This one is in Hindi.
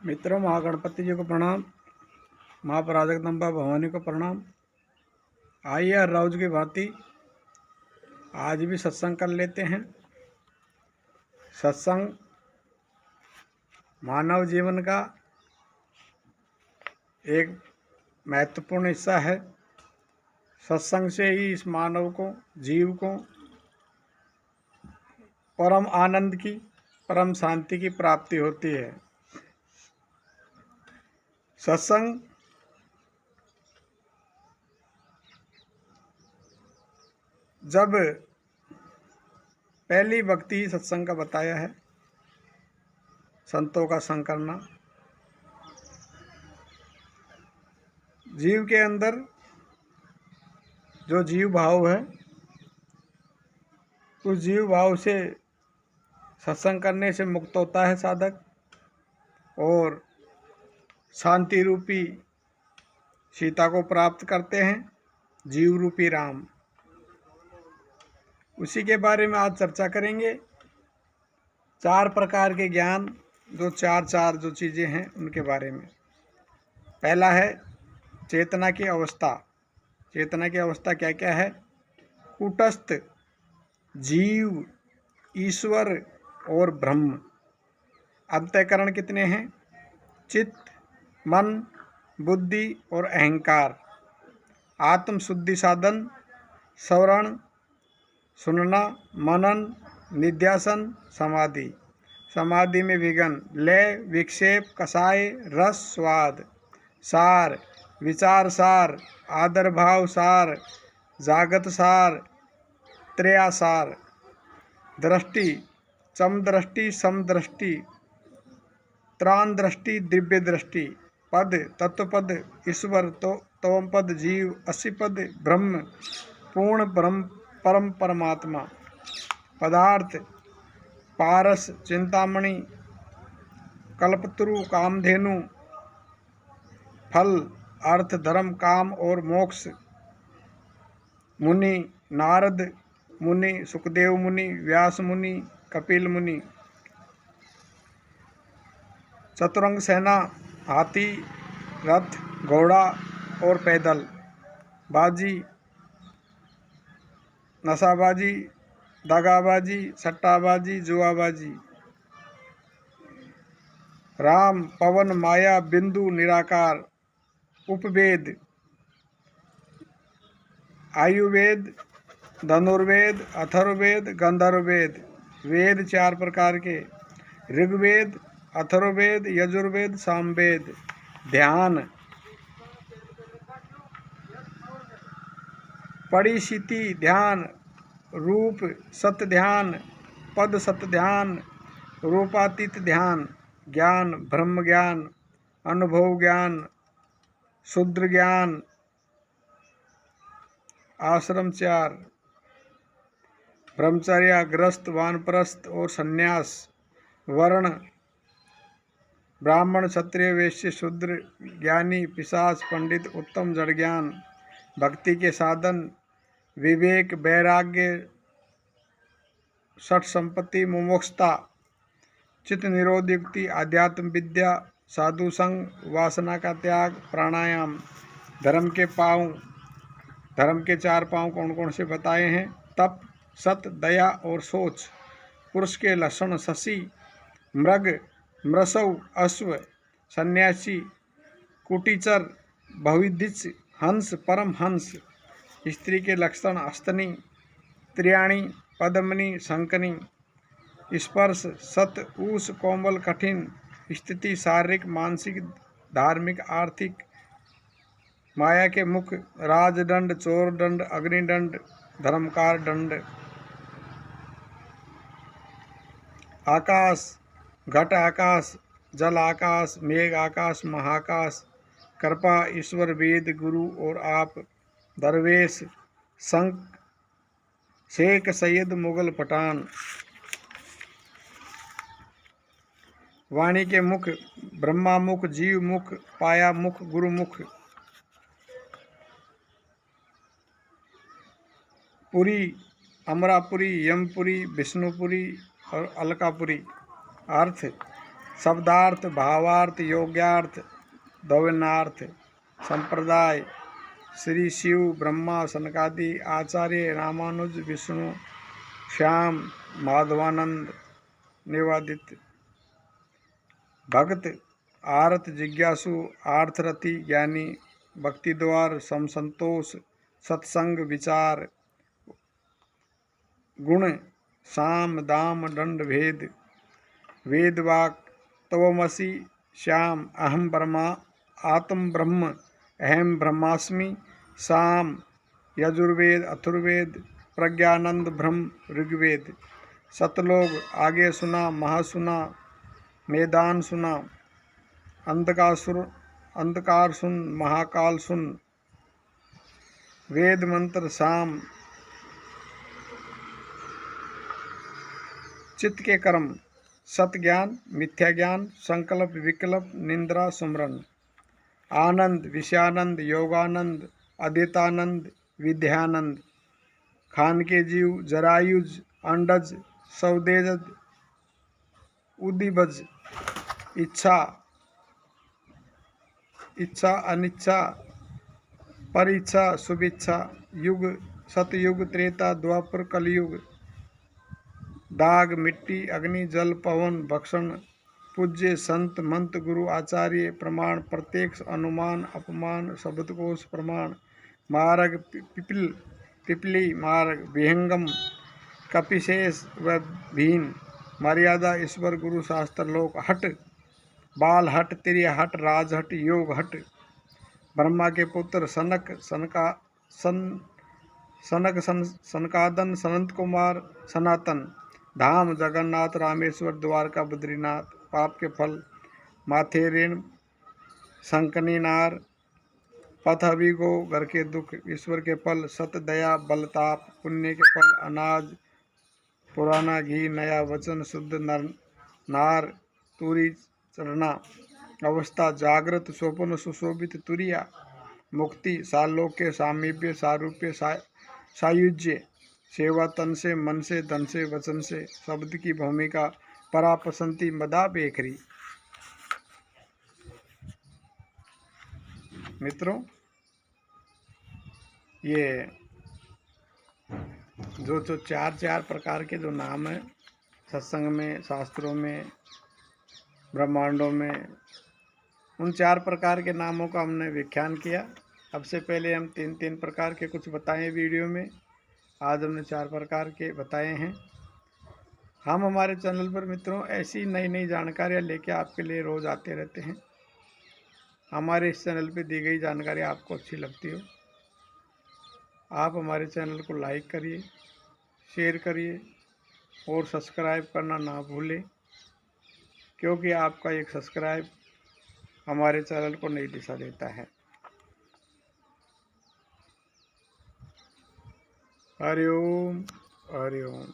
मित्रों, महागणपति जी को प्रणाम, माँ पराजगदम्बा भवानी को प्रणाम। आइए हर रोज की भांति आज भी सत्संग कर लेते हैं। सत्संग मानव जीवन का एक महत्वपूर्ण हिस्सा है। सत्संग से ही इस मानव को, जीव को परम आनंद की, परम शांति की प्राप्ति होती है। सत्संग जब पहली भक्ति ही सत्संग का बताया है, संतों का संग करना। जीव के अंदर जो जीव भाव है, उस जीव भाव से सत्संग करने से मुक्त होता है साधक, और शांति रूपी सीता को प्राप्त करते हैं, जीव रूपी राम। उसी के बारे में आज चर्चा करेंगे। चार प्रकार के ज्ञान, जो चार जो चीज़ें हैं उनके बारे में। पहला है चेतना की अवस्था। चेतना की अवस्था क्या क्या है? कूटस्थ, जीव, ईश्वर और ब्रह्म। अंतःकरण कितने हैं? चित्त, मन, बुद्धि और अहंकार। आत्म शुद्धि साधन श्रवण, सुनना, मनन, निध्यासन, समाधि। समाधि में विघन, लय, विक्षेप, कषाय, रस, स्वाद, सार, विचार सार, आदर भाव सार, जागत सार, त्रयासार। दृष्टि, चम दृष्टि, सम दृष्टि, त्राण दृष्टि, दिव्य दृष्टि। पद, तत्वपद, ईश्वर, तोम पद, जीव, असीपद, ब्रह्म, पूर्ण ब्रह्म, परम परमात्मा। पदार्थ, पारस, चिंतामणि, कल्पतरु, कामधेनु। फल, अर्थ, धर्म, काम और मोक्ष। मुनि, नारद मुनि, सुखदेव मुनि, व्यास मुनि, कपिल मुनि। चतुरंग सेना, हाथी, रथ, घोड़ा और पैदल। बाजी, नशाबाजी, दगाबाजी, सट्टाबाजी, जुआबाजी। राम, पवन, माया, बिंदु, निराकार। उपवेद, आयुर्वेद, धनुर्वेद, अथर्ववेद, गंधर्ववेद। वेद चार प्रकार के, ऋग्वेद, अथर्ववेद, यजुर्वेद, सामवेद। ध्यान, परिशीति ध्यान, रूप सत ध्यान, पद सत ध्यान, रूपातीत ध्यान। ज्ञान, ब्रह्म ज्ञान, अनुभव ज्ञान, शुद्र ज्ञान। आश्रम चार, ब्रह्मचर्य, गृहस्थ, वानप्रस्थ और संन्यास। वर्ण, ब्राह्मण, क्षत्रिय, वैश्य, शूद्र, ज्ञानी, पिशाच, पंडित, उत्तम, जड़ ज्ञान। भक्ति के साधन, विवेक, वैराग्य, षट संपत्ति, मुमुक्षुता, चित्त निरोध युक्ति, आध्यात्म विद्या, साधु संग, वासना का त्याग, प्राणायाम। धर्म के पांव, धर्म के चार पांव कौन कौन से बताए हैं? तप, सत, दया और सोच। पुरुष के लक्षण, शशि, मृग, मृषौ, अश्व, सन्यासी, कुटीचर, बहुविधिच, हंस, परम हंस। स्त्री के लक्षण, हस्तनी, त्रियाणी, पद्मनी, शंखनी। स्पर्श, सत, ऊष, कोमल, कठिन। स्थिति, शारीरिक, मानसिक, धार्मिक, आर्थिक। माया के मुख, राजदंड, चोर दंड, अग्निदंड, धर्मकार दंड। आकाश, घट आकाश, जल आकाश, मेघ आकाश, महाकाश। कृपा, ईश्वर, वेद, गुरु और आप। दरवेश, संत, शेख, सैयद, मुगल, पठान। वाणी के मुख, ब्रह्मा मुख, जीव मुख, पाया मुख, गुरु मुख। पुरी, अमरापुरी, यमपुरी, विष्णुपुरी और अलकापुरी। अर्थ, शब्दार्थ, भावार्थ, योग्यार्थ, द्वैनार्थ संप्रदाय श्री शिव ब्रह्मा सनकादि आचार्य रामानुज विष्णु श्याम माधवानंद निवादित भक्त आरत जिज्ञासु आर्थरति ज्ञानी भक्ति द्वार समसंतोष सत्संग विचार गुण साम दाम दंड भेद वेद वाक तवमसि श्याम अहम ब्रह्मा आत्म ब्रह्म अहम ब्रह्मास्मि साम यजुर्वेद अथुर्वेद प्रज्ञानंद ब्रह्म ऋग्वेद सतलोक आगे सुना महासुना मैदान सुना अंधकार सुन महाकाल सुन वेद मंत्र साम चित्त के कर्म सत ज्ञान मिथ्या ज्ञान संकल्प विकल्प निंद्रा सुमरन आनंद विषयानंद योगानंद अद्वैतानंद विद्यानंद खान के जीव जरायुज अंडज सौदेजद उदिबज इच्छा इच्छा अनिच्छा परीक्षा शुभिच्छा युग सतयुग त्रेता द्वापर कलयुग दाग मिट्टी अग्नि जल पवन भक्षण पूज्य संत मंत गुरु आचार्य प्रमाण प्रत्यक्ष अनुमान अपमान शब्दकोश प्रमाण मार्ग पिपली मार्ग विहंगम कपिशेष व भीन मर्यादा ईश्वर गुरु शास्त्र लोक हट बाल हट तिर्य हट राज हट योग हट ब्रह्मा के पुत्र सनकादन सनंत कुमार सनातन धाम जगन्नाथ रामेश्वर द्वारका बद्रीनाथ पाप के फल माथे ऋण संकनी नार पथ अभिगो घर के दुख ईश्वर के फल सत दया बलताप पुण्य के फल अनाज पुराना घी नया वचन शुद्ध नार तुरी चढ़ना अवस्था जागृत स्वप्न सुशोभित तुरिया मुक्ति सालोक्य सामीप्य सारूप्य सायुज्य सेवा तन से मन से धन से वचन से शब्द की भूमिका परापसंती मदा बेखरी। मित्रों, ये जो चार प्रकार के जो नाम है सत्संग में शास्त्रों में ब्रह्मांडों में, उन 4 प्रकार के नामों का हमने व्याख्यान किया। अब से पहले हम 3 प्रकार के कुछ बताए वीडियो में, आज हमने 4 प्रकार के बताए हैं। हम हमारे चैनल पर मित्रों ऐसी नई जानकारियाँ लेके आपके लिए रोज़ आते रहते हैं। हमारे इस चैनल पे दी गई जानकारी आपको अच्छी लगती हो, आप हमारे चैनल को लाइक करिए, शेयर करिए और सब्सक्राइब करना ना भूलें, क्योंकि आपका एक सब्सक्राइब हमारे चैनल को नई दिशा देता है। हरि ओम हरि ओम।